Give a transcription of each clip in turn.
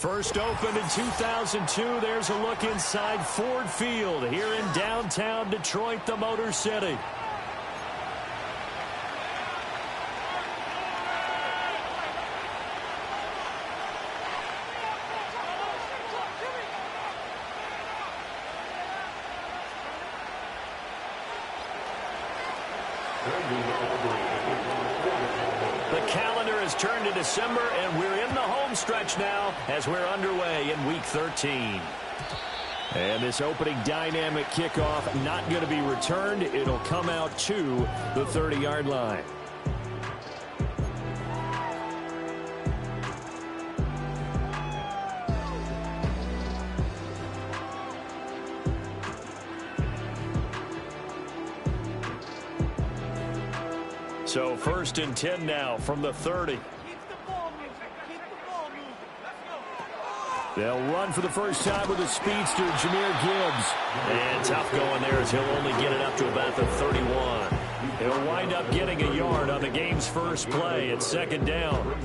First opened in 2002. There's a look inside Ford Field here in downtown Detroit, the Motor City. The calendar has turned to December, and we're in the home stretch now as we're underway in Week 13. And this opening dynamic kickoff not going to be returned. It'll come out to the 30-yard line. So 1st and 10 now from the 30. They'll run for the first time with a speedster, Jahmyr Gibbs. And tough going there as he'll only get it up to about the 31. He'll wind up getting a yard on the game's first play at 2nd down.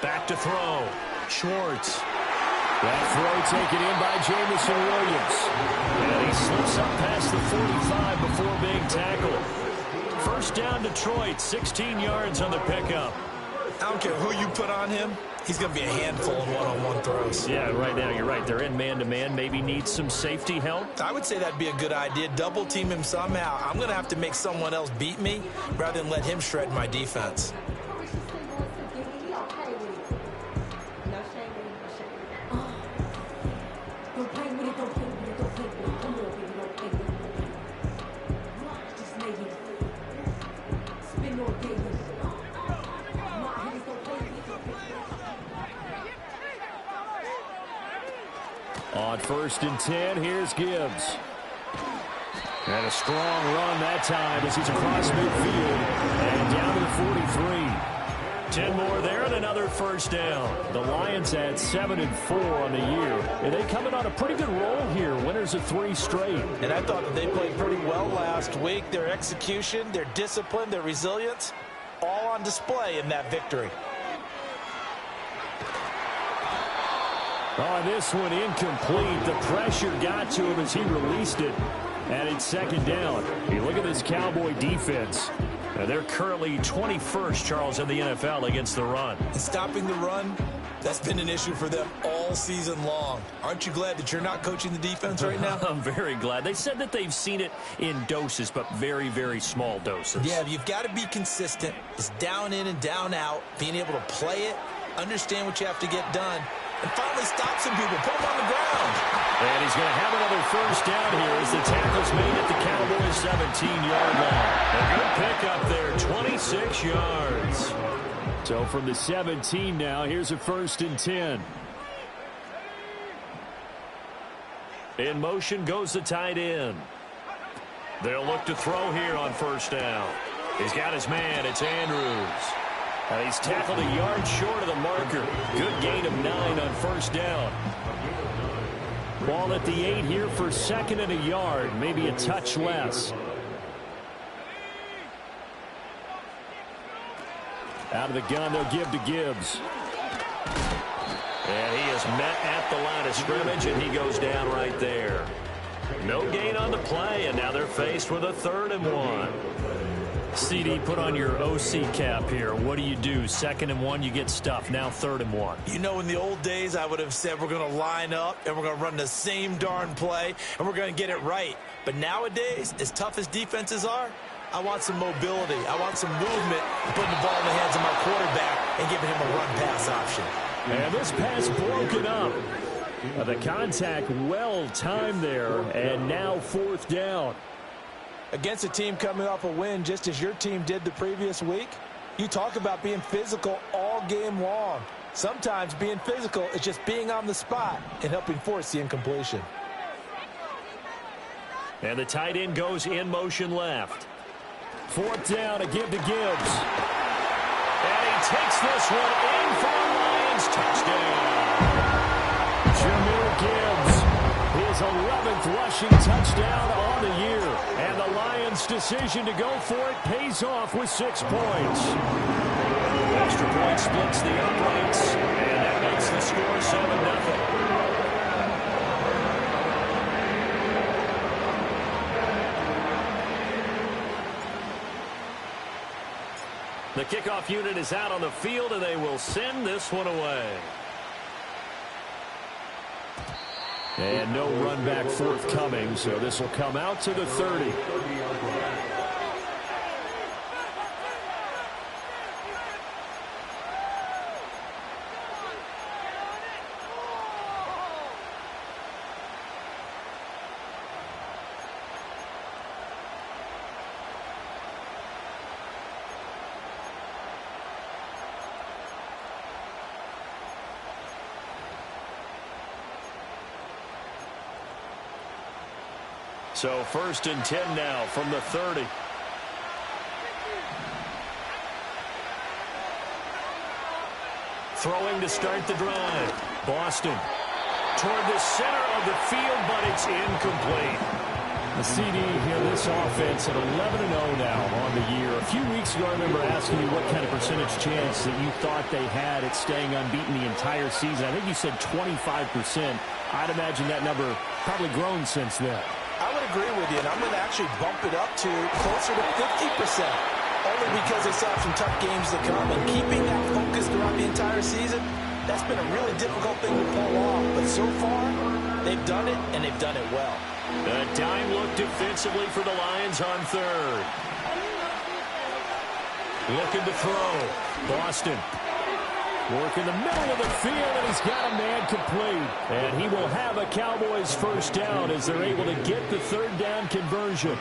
Back to throw. Schwartz. That throw taken in by Jamison Williams. And he slips up past the 45 before being tackled. First down Detroit, 16 yards on the pickup. I don't care who you put on him. He's going to be a handful in one-on-one throws. Yeah, right now you're right. They're in man-to-man. Maybe needs some safety help. I would say that'd be a good idea. Double team him somehow. I'm going to have to make someone else beat me rather than let him shred my defense. On 1st and 10, here's Gibbs. And a strong run that time as he's across midfield and down to the 43. 10 more there and another first down. The Lions at 7-4 on the year. And they come in on a pretty good roll here. Winners of 3 straight. And I thought that they played pretty well last week. Their execution, their discipline, their resilience, all on display in that victory. Oh, this one incomplete. The pressure got to him as he released it. And it's 2nd down. You look at this Cowboy defense. They're currently 21st, Charles, in the NFL against the run. And stopping the run, that's been an issue for them all season long. Aren't you glad that you're not coaching the defense right now? I'm very glad. They said that they've seen it in doses, but very, very small doses. Yeah, you've got to be consistent. It's down in and down out, being able to play it, understand what you have to get done, and finally stop some people, put them on the ground. And he's going to have another first down here as the tackle's made at the Cowboys' 17-yard line. A good pickup there, 26 yards. So from the 17 now, here's a 1st and 10. In motion goes the tight end. They'll look to throw here on 1st down. He's got his man. It's Andrews. He's tackled a yard short of the marker. Good gain of 9 on 1st down. Ball at the 8 here for 2nd and a yard. Maybe a touch less. Out of the gun, they'll give to Gibbs. And he is met at the line of scrimmage, and he goes down right there. No gain on the play, and now they're faced with a 3rd and 1. CD, put on your OC cap here. What do you do? 2nd and 1, you get stuffed. Now 3rd and 1. You know, in the old days, I would have said we're going to line up and we're going to run the same darn play and we're going to get it right. But nowadays, as tough as defenses are, I want some mobility. I want some movement, putting the ball in the hands of my quarterback and giving him a run-pass option. And this pass broken up. The contact well-timed there, and now 4th down. Against a team coming off a win just as your team did the previous week, you talk about being physical all game long. Sometimes being physical is just being on the spot and helping force the incompletion. And the tight end goes in motion left. 4th down, a give to Gibbs. And he takes this one in for a Lions touchdown. Jahmyr Gibbs, his 11th rushing touchdown on the year. And the Lions Cleveland's decision to go for it pays off with 6 points. Extra point splits the uprights, and that makes the score 7-0. The kickoff unit is out on the field, and they will send this one away. And no run back forthcoming, so this will come out to the 30. So 1st and 10 now from the 30. Throwing to start the drive. Boston toward the center of the field, but it's incomplete. The CD here, this offense at 11-0 now on the year. A few weeks ago, I remember asking you what kind of percentage chance that you thought they had at staying unbeaten the entire season. I think you said 25%. I'd imagine that number probably grown since then. I would agree with you, and I'm going to actually bump it up to closer to 50%, only because they still have some tough games to come, and keeping that focus throughout the entire season, that's been a really difficult thing to pull off. But so far, they've done it, and they've done it well. A dime look defensively for the Lions on 3rd. Looking to throw. Boston. Work in the middle of the field, and he's got a man complete. And he will have a Cowboys first down as they're able to get the 3rd down conversion.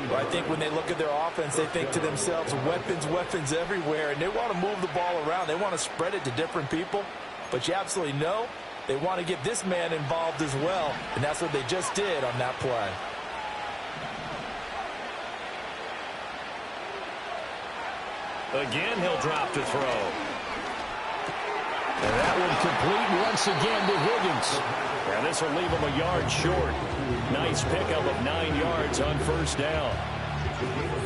Well, I think when they look at their offense, they think to themselves, weapons, weapons everywhere, and they want to move the ball around. They want to spread it to different people. But you absolutely know they want to get this man involved as well, and that's what they just did on that play. Again, he'll drop to throw. And that one complete once again to Higgins. And this will leave him a yard short. Nice pickup of 9 yards on 1st down.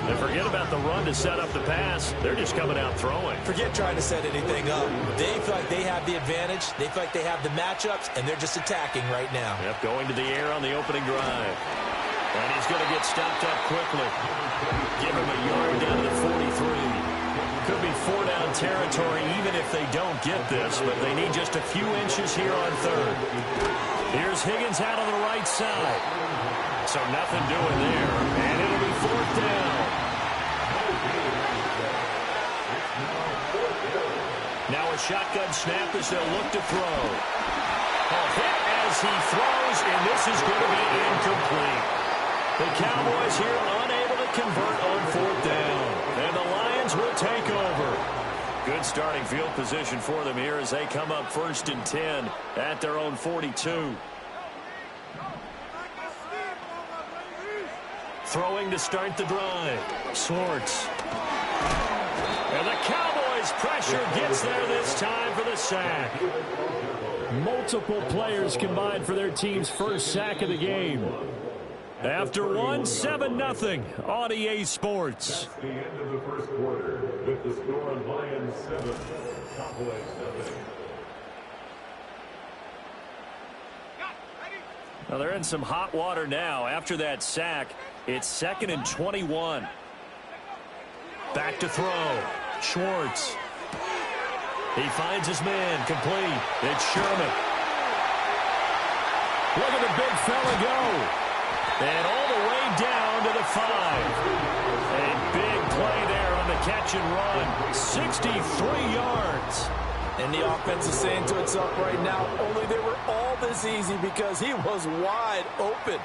And forget about the run to set up the pass. They're just coming out throwing. Forget trying to set anything up. They feel like they have the advantage. They feel like they have the matchups, and they're just attacking right now. Yep, going to the air on the opening drive. And he's going to get stopped up quickly. Give him a yard down to the 43. Could be 4-down territory even if they don't get this, but they need just a few inches here on 3rd. Here's Higgins out on the right side. So nothing doing there, and it'll be 4th down. Now a shotgun snap as they'll look to throw. A hit as he throws, and this is going to be incomplete. The Cowboys here unable to convert on 4th down, and the Lions will take over. Good starting field position for them here as they come up 1st and 10 at their own 42. Throwing to start the drive. Swartz. And the Cowboys pressure gets there this time for the sack. Multiple players combined for their team's first sack of the game. After one, 7-0 on EA Sports. That's the end of the first quarter with the score on Lions 7, Cowboys 7. Now they're in some hot water now. After that sack, it's 2nd and 21. Back to throw. Schwartz. He finds his man complete. It's Sherman. Look at the big fella go. And all the way down to the 5. A big play there on the catch and run. 63 yards. And the offense is saying to itself right now, only they were all this easy because he was wide open.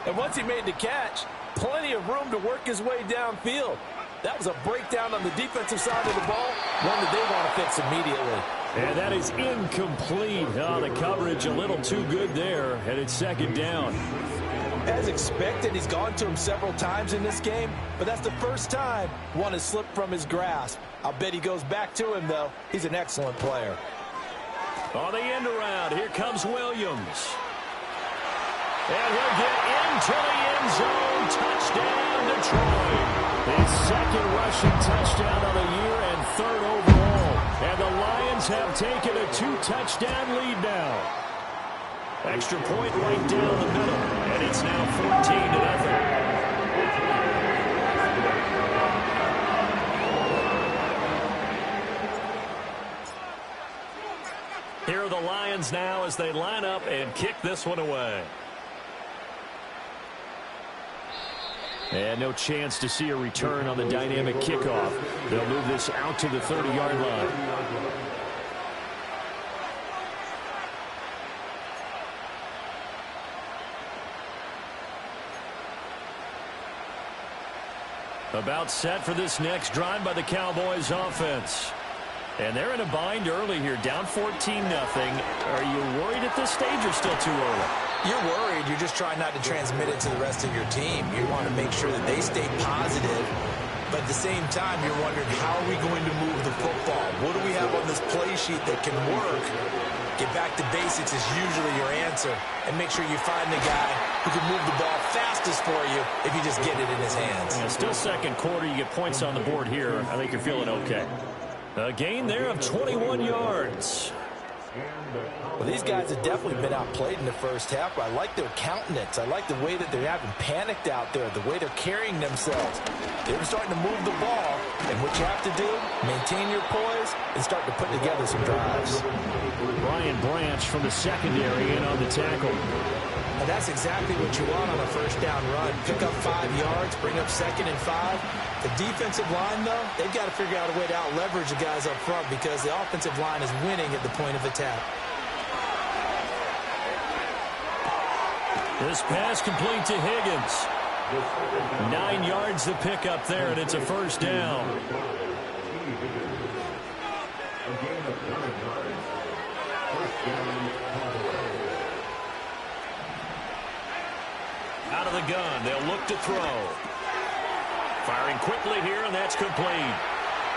And once he made the catch, plenty of room to work his way downfield. That was a breakdown on the defensive side of the ball, one that they want to fix immediately. And that is incomplete. Oh, the coverage a little too good there, and it's 2nd down. As expected, he's gone to him several times in this game, but that's the first time one has slipped from his grasp. I'll bet he goes back to him, though. He's an excellent player. On the end around, here comes Williams. And he'll get into the end zone. Touchdown, Detroit. His second rushing touchdown of the year and third overall. And the Lions have taken a 2-touchdown lead now. Extra point right down the middle, and it's now 14-0. Here are the Lions now as they line up and kick this one away. And no chance to see a return on the dynamic kickoff. They'll move this out to the 30-yard line. About set for this next drive by the Cowboys offense. And they're in a bind early here, down 14-0. Are you worried at this stage or still too early? You're worried. You're just trying not to transmit it to the rest of your team. You want to make sure that they stay positive. But at the same time, you're wondering, how are we going to move the football? What do we have on this play sheet that can work? Get back to basics is usually your answer. And make sure you find the guy who can move the ball fastest for you if you just get it in his hands. Yeah, still second quarter. You get points on the board here. I think you're feeling okay. A gain there of 21 yards. Well, these guys have definitely been outplayed in the first half. I like their countenance. I like the way that they're having panicked out there, the way they're carrying themselves. They're starting to move the ball, and what you have to do, maintain your poise and start to put together some drives. Brian Branch from the secondary in on the tackle. And that's exactly what you want on a first down run. Pick up 5 yards, bring up 2nd and 5. The defensive line, though, they've got to figure out a way to out-leverage the guys up front because the offensive line is winning at the point of attack. This pass complete to Higgins. 9 yards to pick up there, and it's a first down. Out of the gun, they'll look to throw. Firing quickly here, and that's complete.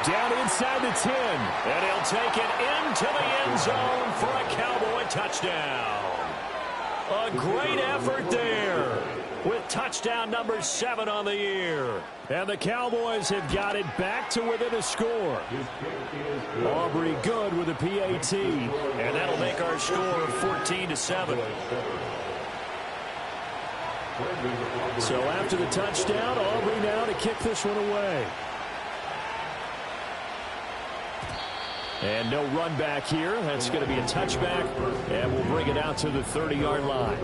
Down inside the 10, and he'll take it into the end zone for a Cowboy touchdown. A great effort there with touchdown number 7 on the year. And the Cowboys have got it back to within a score. Aubrey good with a PAT, and that'll make our score 14-7. So after the touchdown, Aubrey now to kick this one away. And no run back here. That's going to be a touchback, and we'll bring it out to the 30-yard line.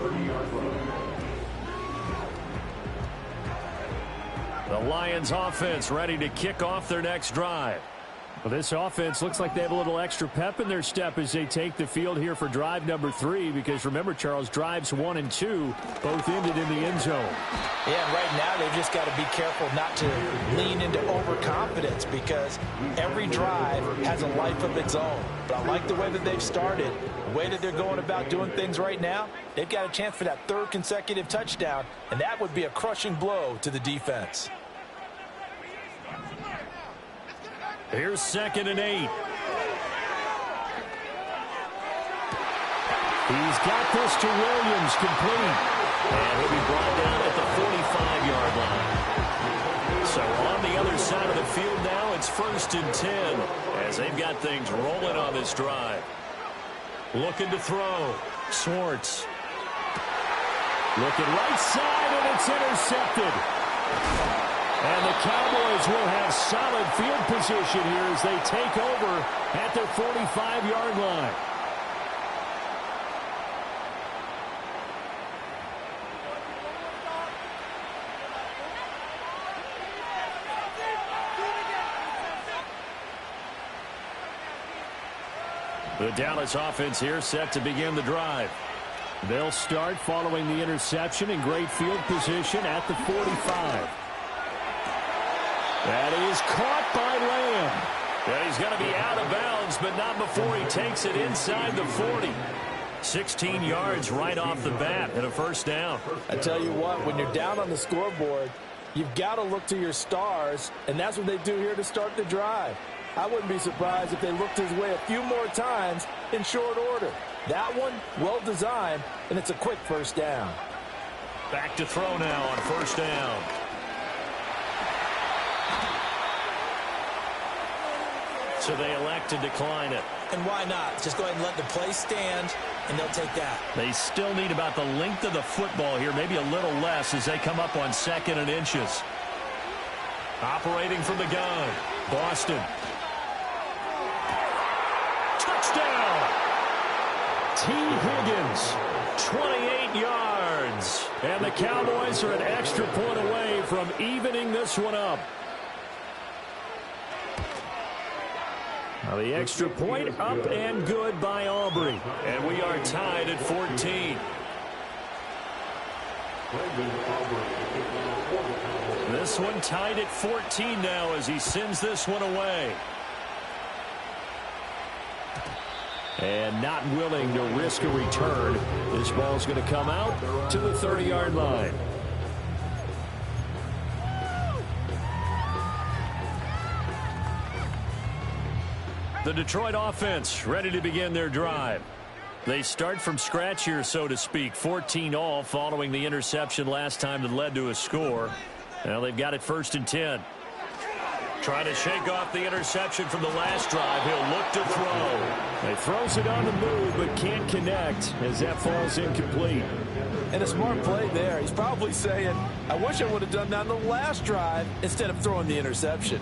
The Lions offense ready to kick off their next drive. Well, this offense looks like they have a little extra pep in their step as they take the field here for drive number 3, because remember, Charles, drives 1 and 2 both ended in the end zone. Yeah, and right now they've just got to be careful not to lean into overconfidence because every drive has a life of its own. But I like the way that they've started, the way that they're going about doing things right now. They've got a chance for that 3rd consecutive touchdown, and that would be a crushing blow to the defense. Here's 2nd and 8. He's got this to Williams, complete. And he'll be brought down at the 45-yard line. So on the other side of the field now, it's 1st and 10 as they've got things rolling on this drive. Looking to throw. Swartz. Looking right side, and it's intercepted. And the Cowboys will have solid field position here as they take over at their 45-yard line. The Dallas offense here set to begin the drive. They'll start following the interception in great field position at the 45. That is caught by Lamb. And he's going to be out of bounds, but not before he takes it inside the 40. 16 yards right off the bat and a first down. I tell you what, when you're down on the scoreboard, you've got to look to your stars, and that's what they do here to start the drive. I wouldn't be surprised if they looked his way a few more times in short order. That one, well designed, and it's a quick first down. Back to throw now on first down. So they elect to decline it. And why not? Just go ahead and let the play stand, and they'll take that. They still need about the length of the football here, maybe a little less as they come up on 2nd and inches. Operating from the gun, Boston. Touchdown! T. Higgins, 28 yards. And the Cowboys are an extra point away from evening this one up. Now the extra point up and good by Aubrey. And we are tied at 14. This one tied at 14 now as he sends this one away. And not willing to risk a return. This ball's going to come out to the 30-yard line. The Detroit offense ready to begin their drive. They start from scratch here, so to speak. 14 all following the interception last time that led to a score. Now they've got it 1st and 10. Trying to shake off the interception from the last drive. He'll look to throw. He throws it on the move, but can't connect as that falls incomplete. And a smart play there. He's probably saying, I wish I would have done that on the last drive instead of throwing the interception.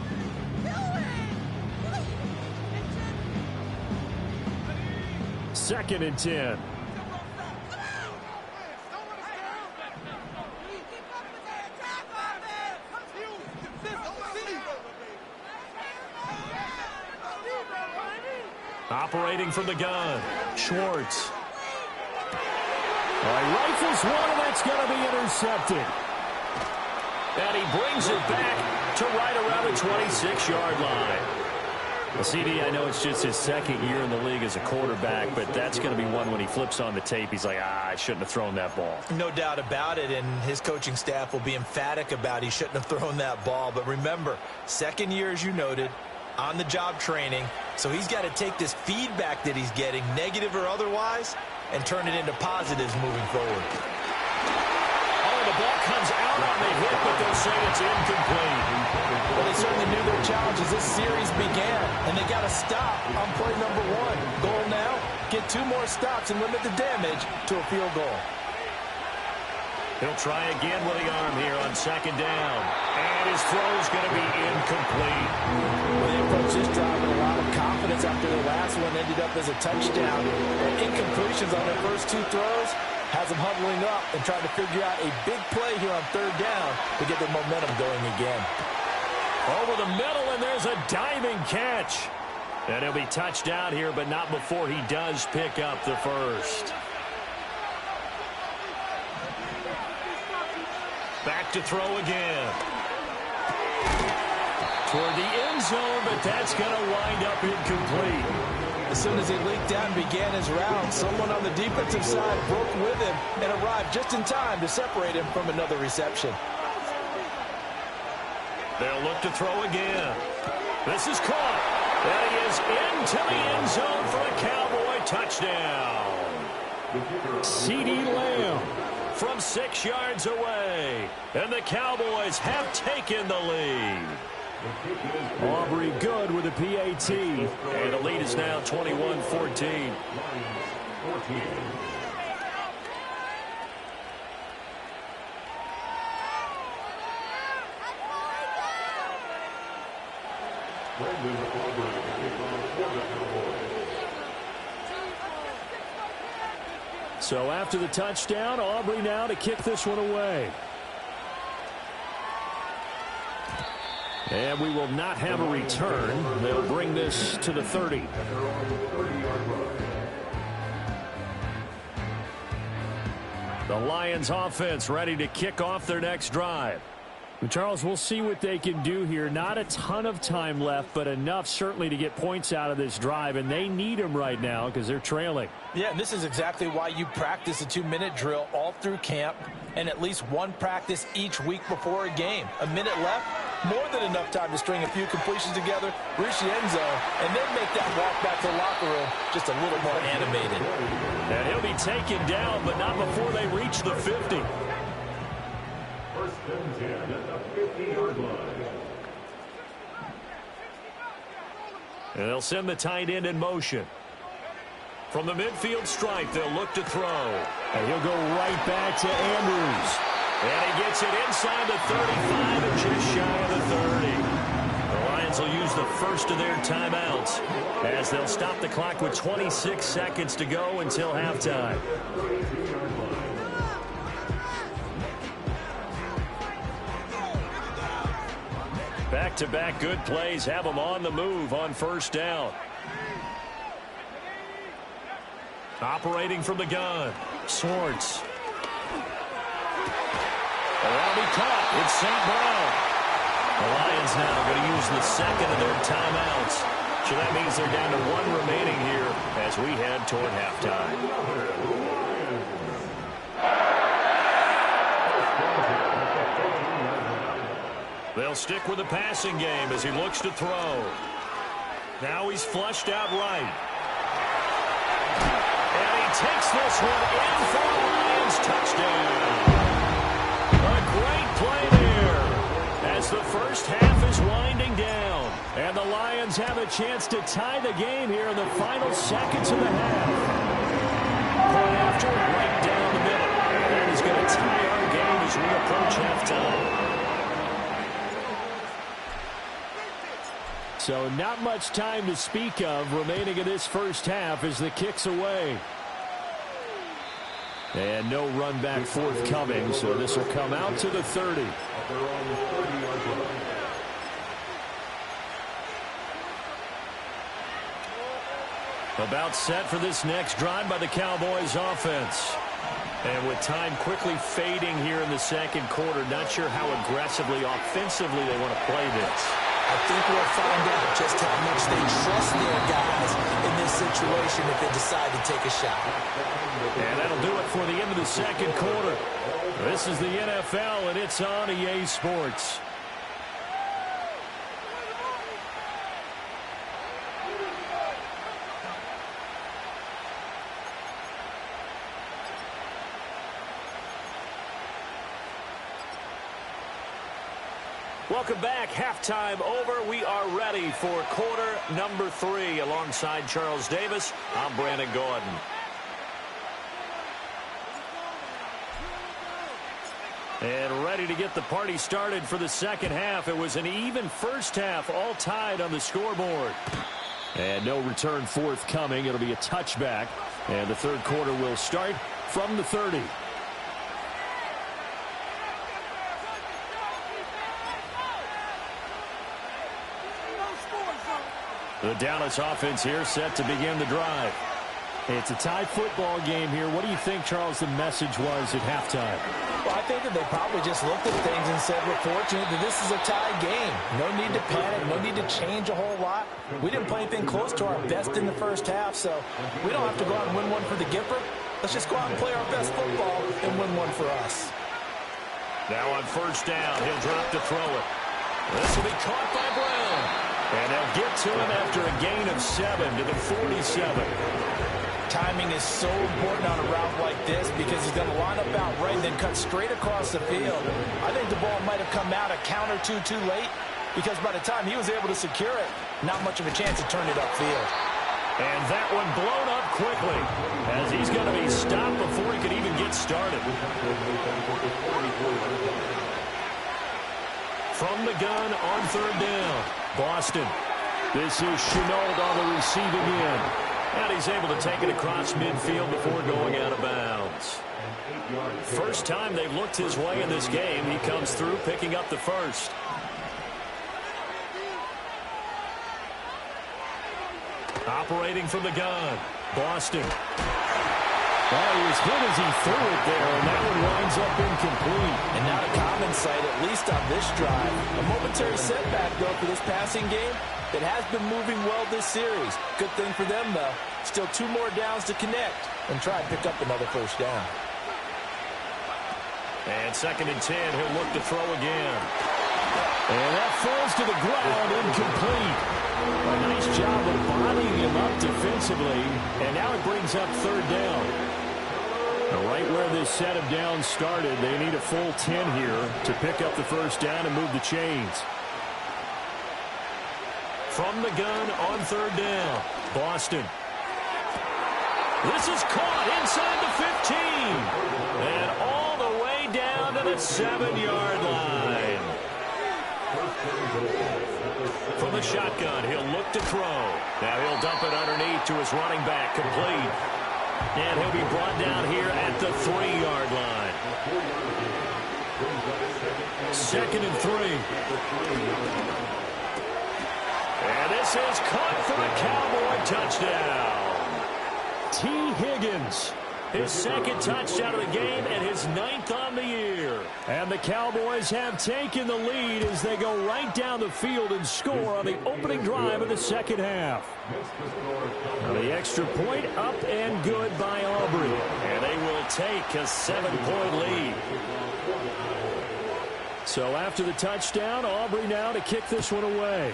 2nd and 10. Operating from the gun, Schwartz. Rifles one, and that's going to be intercepted. And he brings it back to right around the 26-yard line. Well, CD, I know it's just his 2nd year in the league as a quarterback, but that's going to be one when he flips on the tape. He's like, I shouldn't have thrown that ball. No doubt about it, and his coaching staff will be emphatic about he shouldn't have thrown that ball. But remember, 2nd year, as you noted, on-the-job training. So he's got to take this feedback that he's getting, negative or otherwise, and turn it into positives moving forward. Oh, the ball comes out on the hit, but they'll say it's incomplete. Well, they certainly knew their challenge as this series began, and they got to stop on play number 1. Goal now, get 2 more stops and limit the damage to a field goal. He'll try again with the arm here on 2nd down. And his throw's going to be incomplete. Well, they approached this drive with a lot of confidence after the last one ended up as a touchdown. And incompletions on their first 2 throws has them huddling up and trying to figure out a big play here on 3rd down to get their momentum going again. Over the middle, and there's a diving catch. And he'll be touched out here, but not before he does pick up the first. Back to throw again. Toward the end zone, but that's going to wind up incomplete. As soon as he leaked out and began his route, someone on the defensive side broke with him and arrived just in time to separate him from another reception. They'll look to throw again. This is caught. And he is into the end zone for a Cowboy touchdown. CeeDee Lamb from 6 yards away. And the Cowboys have taken the lead. Aubrey good with a PAT. And the lead is now 21-14. So after the touchdown, Aubrey now to kick this one away. And we will not have a return. They'll bring this to the 30. The Lions offense ready to kick off their next drive. Charles, we'll see what they can do here. Not a ton of time left, but enough certainly to get points out of this drive, and they need them right now because they're trailing. Yeah, and this is exactly why you practice a 2-minute drill all through camp and at least one practice each week before a game. A minute left, more than enough time to string a few completions together, reach the end zone, and then make that walk back to the locker room just a little more animated. And he'll be taken down, but not before they reach the 50. First and 10 at the 50-yard line. And they'll send the tight end in motion. From the midfield stripe, they'll look to throw. And he'll go right back to Andrews. And he gets it inside the 35 and just shy of the 30. The Lions will use the first of their timeouts as they'll stop the clock with 26 seconds to go until halftime. Back-to-back good plays have them on the move on first down. Operating from the gun. Swartz. That'll be caught. It's St. Brown. The Lions now are going to use the second of their timeouts. So that means they're down to one remaining here as we head toward halftime. They'll stick with the passing game as he looks to throw. Now he's flushed out right. And he takes this one in for a Lions touchdown. A great play there as the first half is winding down. And the Lions have a chance to tie the game here in the final seconds of the half. Play after right down the middle. That is going to tie our game as we approach halftime. So not much time to speak of remaining in this first half as the kick's away. And no run back forthcoming, so this will come out to the 30. About set for this next drive by the Cowboys offense. And with time quickly fading here in the second quarter, not sure how aggressively, offensively they want to play this. I think we'll find out just how much they trust their guys in this situation if they decide to take a shot. And that'll do it for the end of the second quarter. This is the NFL, and it's on EA Sports. Welcome back. Halftime over. We are ready for quarter number 3. Alongside Charles Davis, I'm Brandon Gordon. And ready to get the party started for the second half. It was an even first half, all tied on the scoreboard. And no return forthcoming. It'll be a touchback. And the third quarter will start from the 30. The Dallas offense here set to begin the drive. It's a tie football game here. What do you think, Charles, the message was at halftime? Well, I think that they probably just looked at things and said, we're fortunate that this is a tie game. No need to panic. No need to change a whole lot. We didn't play anything close to our best in the first half, so we don't have to go out and win one for the Gipper. Let's just go out and play our best football and win one for us. Now on first down, he'll drop to throw it. This will be caught by Brown. And they'll get to him after a gain of 7 to the 47. Timing is so important on a route like this because he's going to line up out right and then cut straight across the field. I think the ball might have come out a count or two too late because by the time he was able to secure it, not much of a chance to turn it upfield. And that one blown up quickly as he's going to be stopped before he could even get started. From the gun on third down, Boston. This is Chenault on the receiving end. And he's able to take it across midfield before going out of bounds. First time they've looked his way in this game. He comes through picking up the first. Operating from the gun, Boston. Well, he was hit as he threw it there, and that one winds up incomplete. And not a common sight, at least on this drive. A momentary setback, though, for this passing game that has been moving well this series. Good thing for them, though. Still 2 more downs to connect and try and pick up another first down. And 2nd and 10, he'll look to throw again. And that falls to the ground, incomplete. A nice job of bodying him up defensively, and now it brings up third down. Right where this set of downs started, they need a full 10 here to pick up the first down and move the chains. from the gun on third down. Boston. This is caught inside the 15. And all the way down to the 7-yard line. From the shotgun, he'll look to throw. Now he'll dump it underneath to his running back, complete. And he'll be brought down here at the 3-yard line. 2nd and 3. And this is caught for a Cowboy touchdown. T. Higgins, his 2nd touchdown of the game and his 9th on the year. And the Cowboys have taken the lead as they go right down the field and score on the opening drive of the second half. Now the extra point up and good by Aubrey. And they will take a 7-point lead. So after the touchdown, Aubrey now to kick this one away.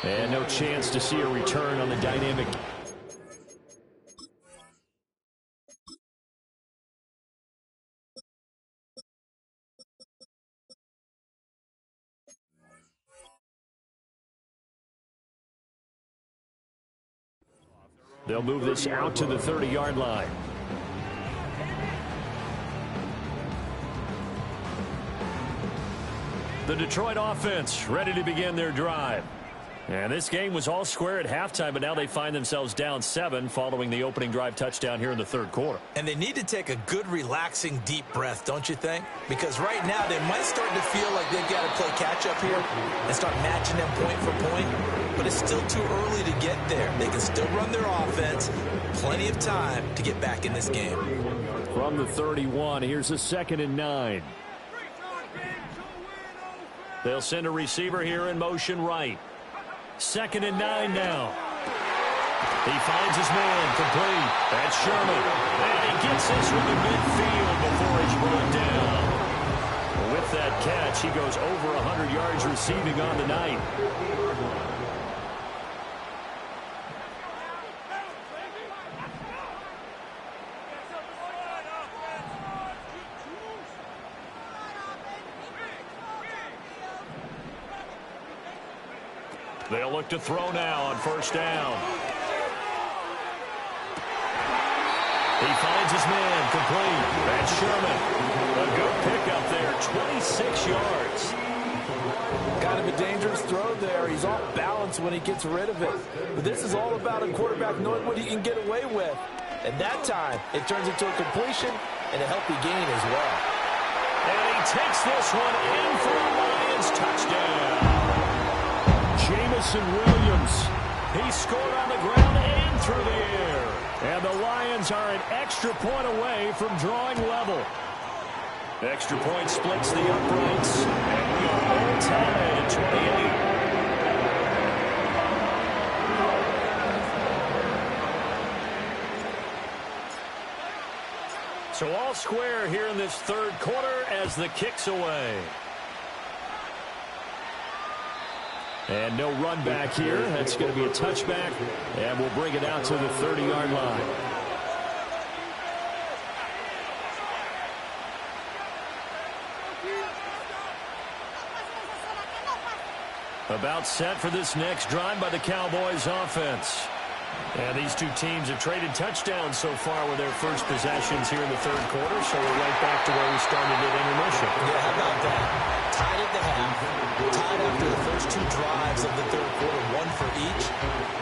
And no chance to see a return on the dynamic. They'll move this out to the 30-yard line. The Detroit offense ready to begin their drive. And this game was all square at halftime, but now they find themselves down 7 following the opening drive touchdown here in the third quarter. And they need to take a good, relaxing, deep breath, don't you think? Because right now they might start to feel like they've got to play catch-up here and start matching them point for point. But it's still too early to get there. They can still run their offense. Plenty of time to get back in this game. From the 31, here's a 2nd and 9. They'll send a receiver here in motion right. 2nd and 9 now. He finds his man, complete. That's Sherman. And he gets this one to midfield before he's brought down. With that catch, he goes over 100 yards receiving on the night. They'll look to throw now on first down. He finds his man, complete. That's Sherman. A good pickup there, 26 yards. Kind of a dangerous throw there. He's off balance when he gets rid of it. But this is all about a quarterback knowing what he can get away with. And that time, it turns into a completion and a healthy gain as well. And he takes this one in for a Lions touchdown. Jamison Williams. He scored on the ground and through the air. And the Lions are an extra point away from drawing level. Extra point splits the uprights. And we are all tied at 28. So all square here in this third quarter as the kick's away. And no run back here. That's going to be a touchback. And we'll bring it out to the 30-yard line. About set for this next drive by the Cowboys offense. And these two teams have traded touchdowns so far with their first possessions here in the third quarter, so we're right back to where we started at intermission. Yeah, how about that? Tied at the half, tied after the first 2 drives of the third quarter, 1 for each.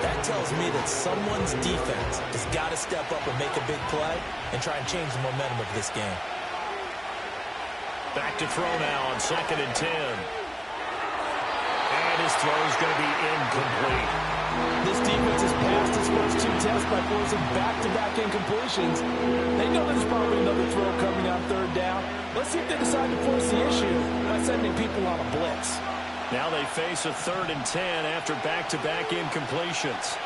That tells me that someone's defense has got to step up and make a big play and try and change the momentum of this game. Back to throw now on 2nd and 10. And his throw is going to be incomplete. This defense has passed its first 2 tests by forcing back-to-back incompletions. They know there's probably another throw coming on third down. Let's see if they decide to force the issue by sending people on a blitz. Now they face a 3rd and 10 after back-to-back incompletions.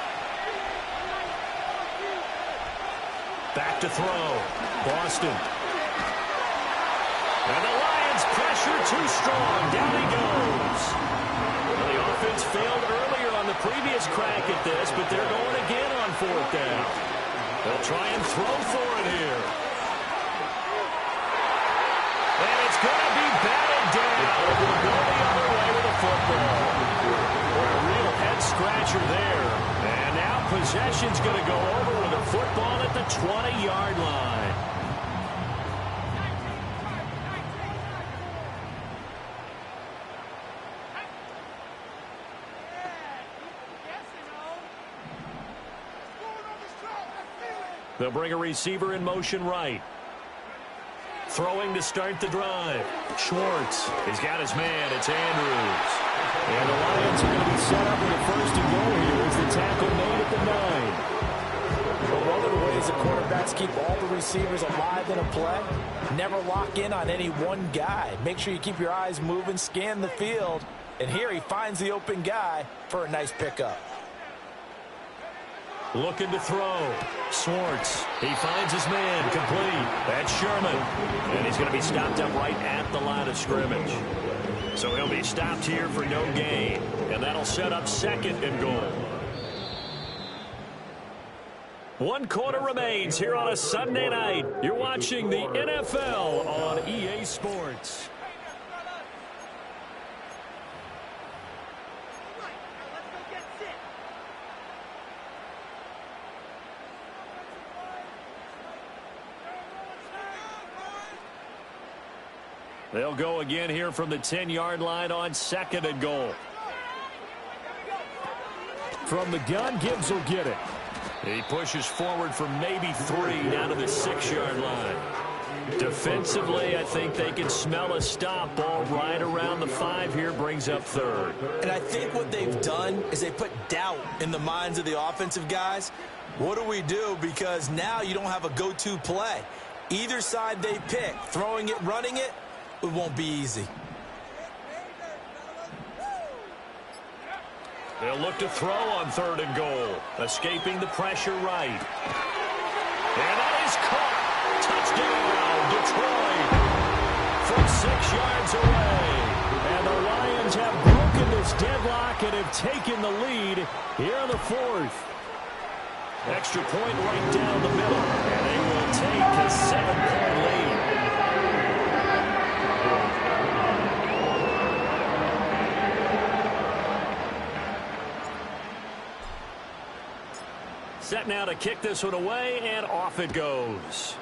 Back to throw. Boston. And the Lions pressure too strong. Down he goes. Well, the offense failed earlier on the previous crack at this, but they're going again on 4th down. They'll try and throw for it here. And it's going to be batted down. It will go the other way. possession's going to go over with a football at the 20-yard line. They'll bring a receiver in motion right. Throwing to start the drive. Schwartz. He's got his man. It's Andrews. And the Lions are going to be set up with a first and goal here as the tackle made at the 9. Well, one of the ways the quarterbacks keep all the receivers alive in a play, never lock in on any one guy. Make sure you keep your eyes moving, scan the field. And here he finds the open guy for a nice pickup. Looking to throw. Schwartz. He finds his man. Complete. That's Sherman. And he's going to be stopped up right at the line of scrimmage. So he'll be stopped here for no gain. And that'll set up second and goal. 1 quarter remains here on a Sunday night. You're watching the NFL on EA Sports. They'll go again here from the 10-yard line on second and goal. From the gun, Gibbs will get it. He pushes forward for maybe 3 down to the 6-yard line. Defensively, I think they can smell a stop. Ball right around the 5 here, brings up third. And I think what they've done is they put doubt in the minds of the offensive guys. What do we do? Because now you don't have a go-to play. Either side they pick, throwing it, running it, it won't be easy. They'll look to throw on third and goal. Escaping the pressure right. And that is caught. Touchdown, Detroit. From 6 yards away. And the Lions have broken this deadlock and have taken the lead here in the 4th. Extra point right down the middle. And they will take a 7-point lead. Set now to kick this one away, and off it goes.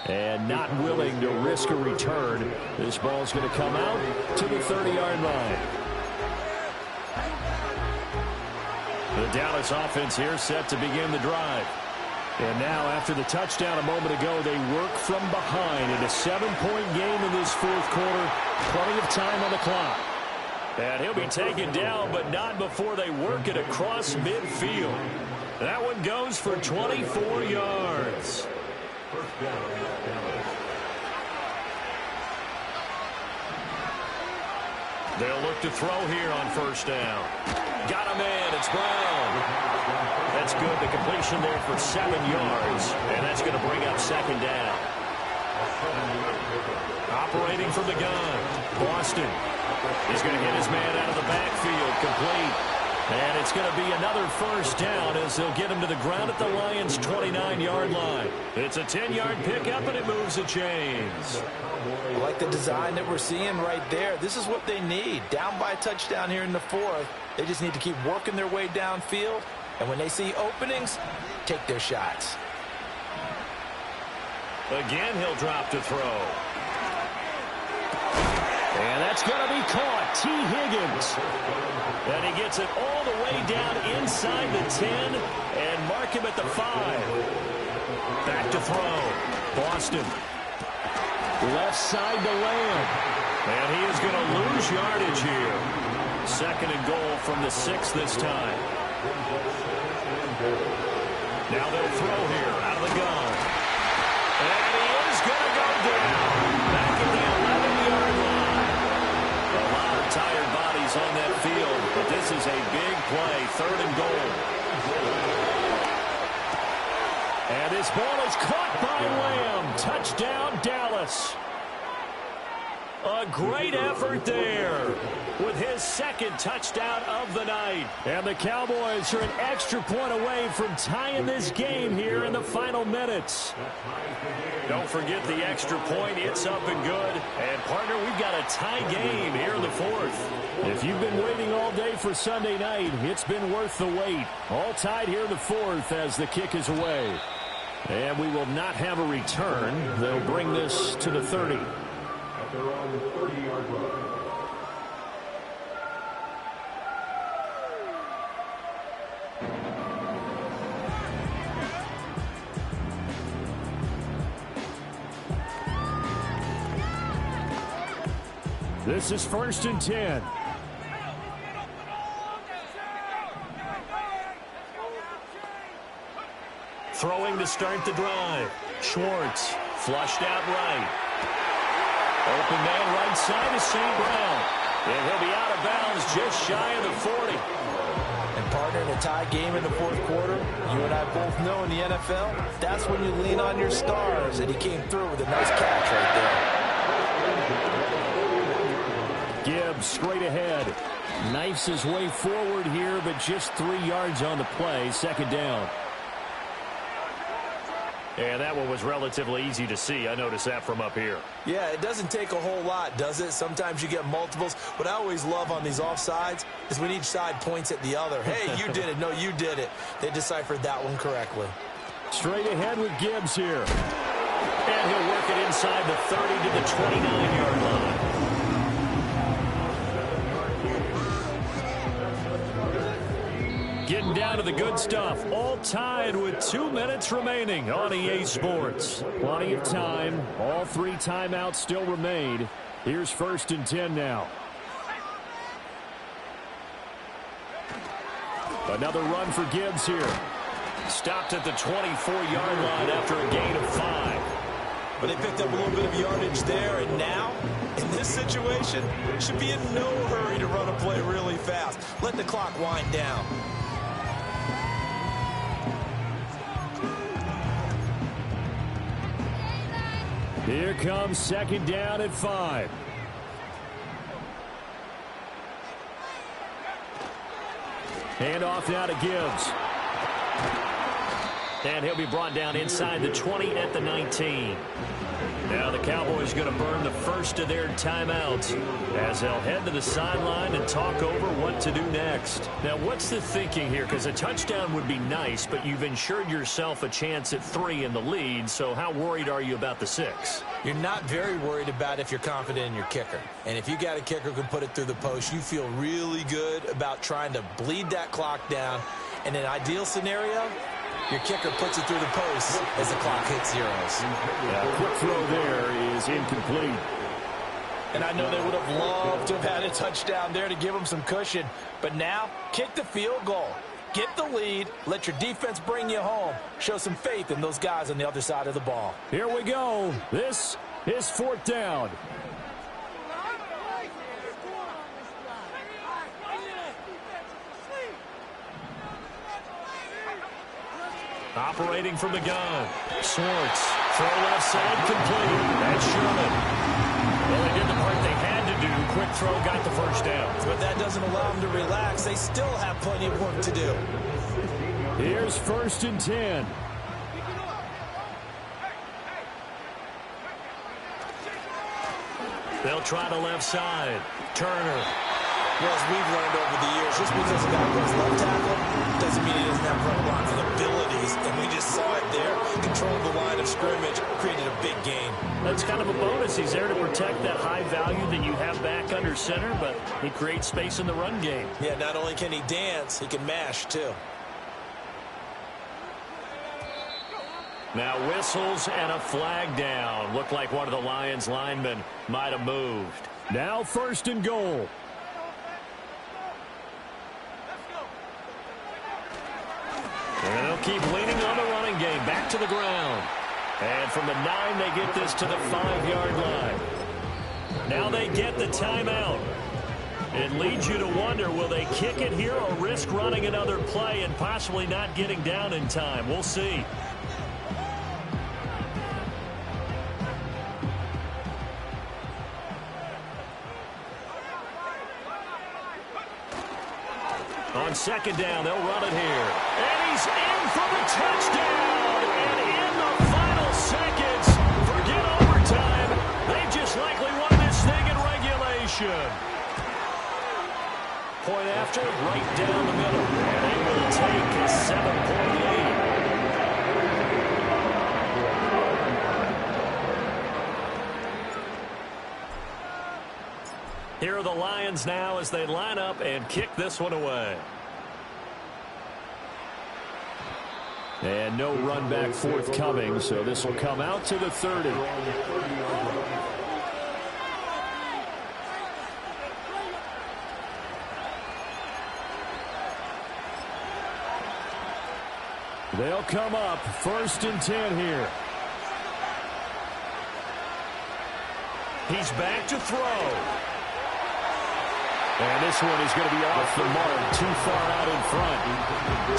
And not willing to risk a return. This ball's going to come out to the 30-yard line. The Dallas offense here set to begin the drive. And now, after the touchdown a moment ago, they work from behind in a 7-point game in this 4th quarter. Plenty of time on the clock. And he'll be taken down, but not before they work it across midfield. That one goes for 24 yards. They'll look to throw here on first down. Got a man. It's Brown. That's good. The completion there for 7 yards. And that's going to bring up second down. Operating from the gun. Boston. He's going to hit his man out of the backfield. Complete. And it's going to be another first down as they'll get him to the ground at the Lions' 29-yard line. It's a 10-yard pickup, and it moves the chains. I like the design that we're seeing right there. This is what they need. Down by a touchdown here in the 4th. They just need to keep working their way downfield. And when they see openings, take their shots. Again, he'll drop to throw. And that's going to be caught. T. Higgins. And he gets it all the way down inside the 10 and mark him at the 5. Back to throw. Boston. Left side to Lamb. And he is going to lose yardage here. Second and goal from the 6 this time. Now they'll throw here out of the gun. And he is going to go down. Back at the 11-yard line. A lot of tired bodies on that field, but this is a big play. Third and goal. And this ball is caught by Lamb. Touchdown, Dallas. A great effort there with his second touchdown of the night. And the Cowboys are an extra point away from tying this game here in the final minutes. Don't forget the extra point. It's up and good. And, partner, we've got a tie game here in the fourth. If you've been waiting all day for Sunday night, it's been worth the wait. All tied here in the fourth as the kick is away. And we will not have a return. They'll bring this to the 30. At their own 30-yard line. This is 1st and 10. Throwing to start the drive. Schwartz flushed out right. Open man right side is St. Brown. And he'll be out of bounds just shy of the 40. And, partner, in a tie game in the fourth quarter, you and I both know in the NFL, that's when you lean on your stars. And he came through with a nice catch right there. Gibbs straight ahead. Knifes his way forward here, but just 3 yards on the play. 2nd down. And that one was relatively easy to see. I noticed that from up here. Yeah, it doesn't take a whole lot, does it? Sometimes you get multiples. What I always love on these offsides is when each side points at the other. Hey, you did it. No, you did it. They deciphered that one correctly. Straight ahead with Gibbs here. And he'll work it inside the 30 to the 29-yard line. Getting down to the good stuff. All tied with 2 minutes remaining on EA Sports. Plenty of time. All 3 timeouts still remain. Here's 1st and 10 now. Another run for Gibbs here. Stopped at the 24-yard line after a gain of 5. But they picked up a little bit of yardage there, and now, in this situation, should be in no hurry to run a play really fast. Let the clock wind down. Here comes 2nd down at 5. Hand off now to Gibbs. And he'll be brought down inside the 20 at the 19. Now the Cowboys going to burn the first of their timeouts as they'll head to the sideline and talk over what to do next. Now, what's the thinking here? Because a touchdown would be nice, but you've ensured yourself a chance at 3 in the lead, so how worried are you about the 6? You're not very worried about if you're confident in your kicker. And if you got a kicker who can put it through the post, you feel really good about trying to bleed that clock down. In an ideal scenario, your kicker puts it through the post as the clock hits zeros. Yeah, quick throw there is incomplete. And I know they would have loved to have had a touchdown there to give them some cushion. But now, kick the field goal. Get the lead. Let your defense bring you home. Show some faith in those guys on the other side of the ball. Here we go. This is 4th down. Operating from the gun. Schwartz. Throw left side complete. That's Sherman. Well, they did the part they had to do. Quick throw got the first down. But that doesn't allow them to relax. They still have plenty of work to do. Here's 1st and 10. They'll try the left side. Turner. Well, as we've learned over the years, just because a guy plays left tackle doesn't mean he doesn't have run blocking abilities. And we just saw it there. Controlled the line of scrimmage, created a big gain. That's kind of a bonus. He's there to protect that high value that you have back under center, but he creates space in the run game. Yeah, not only can he dance, he can mash, too. Now whistles and a flag down. Looked like one of the Lions linemen might have moved. Now 1st and goal. And they'll keep leaning on the running game. Back to the ground. And from the 9, they get this to the 5-yard line. Now they get the timeout. It leads you to wonder, will they kick it here or risk running another play and possibly not getting down in time? We'll see. On 2nd down, they'll run it here. And he's in for the touchdown. And in the final seconds, after, right down the middle. And they will take a 7-point lead. Here are the Lions now as they line up and kick this one away. And no run back forthcoming, so this will come out to the 30. They'll come up 1st and 10 here. He's back to throw. And this one is going to be off the mark, too far out in front.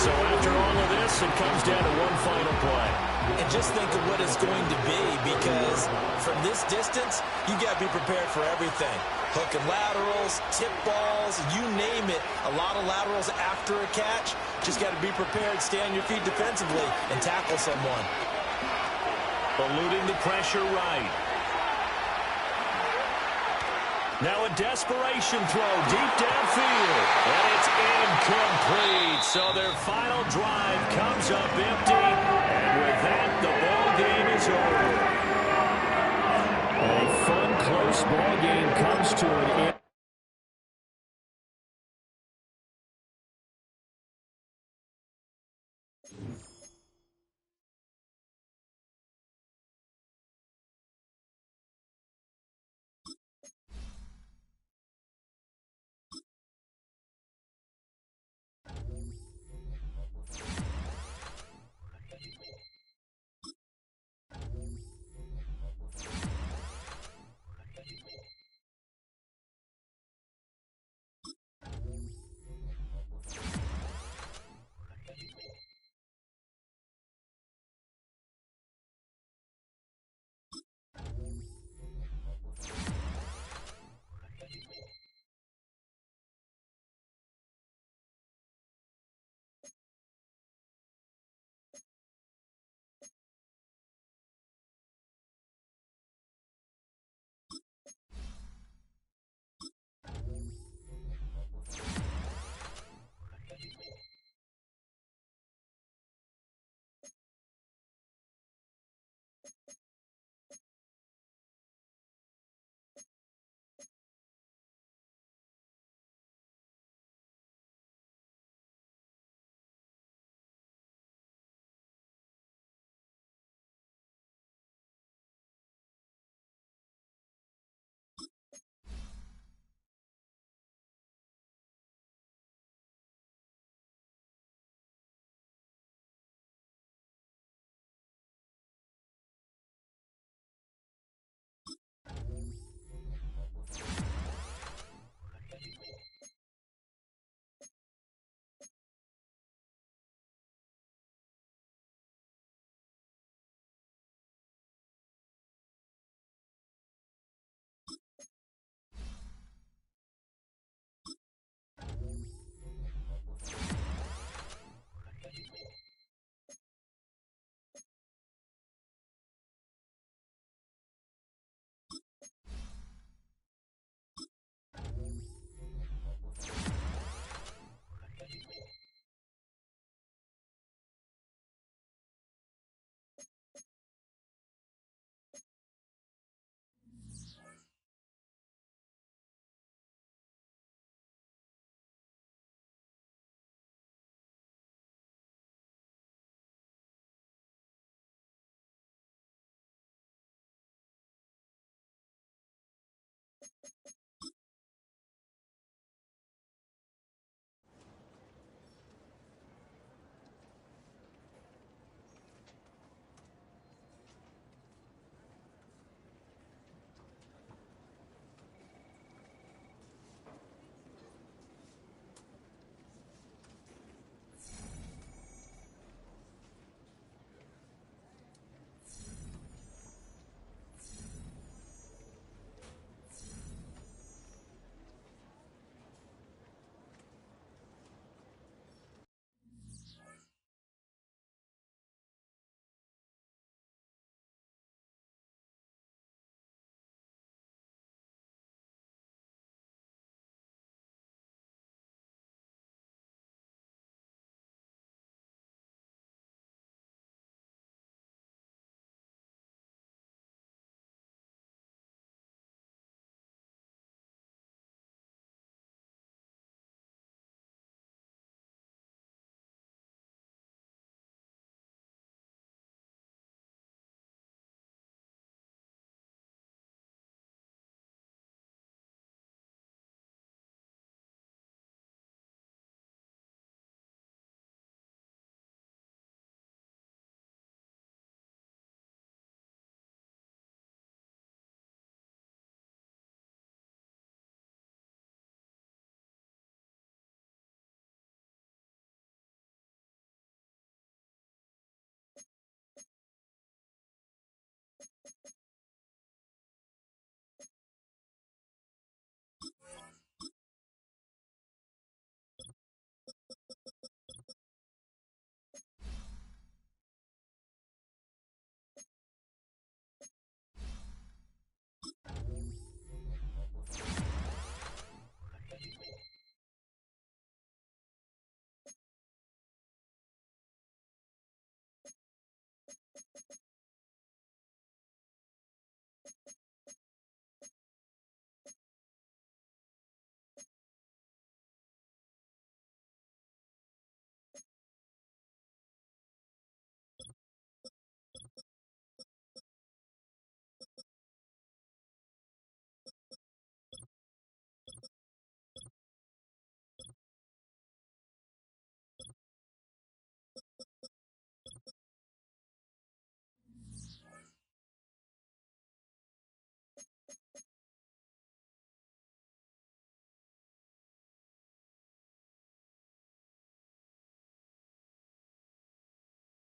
So after all of this, it comes down to one final play. And just think of what it's going to be, because from this distance, you got to be prepared for everything. Hook and laterals, tip balls, you name it. A lot of laterals after a catch. Just got to be prepared, stay on your feet defensively, and tackle someone. Eluding the pressure right. Now a desperation throw deep downfield. And it's incomplete. So their final drive comes up empty. And with that, the ball game is over. A fun, close ball game comes to an end.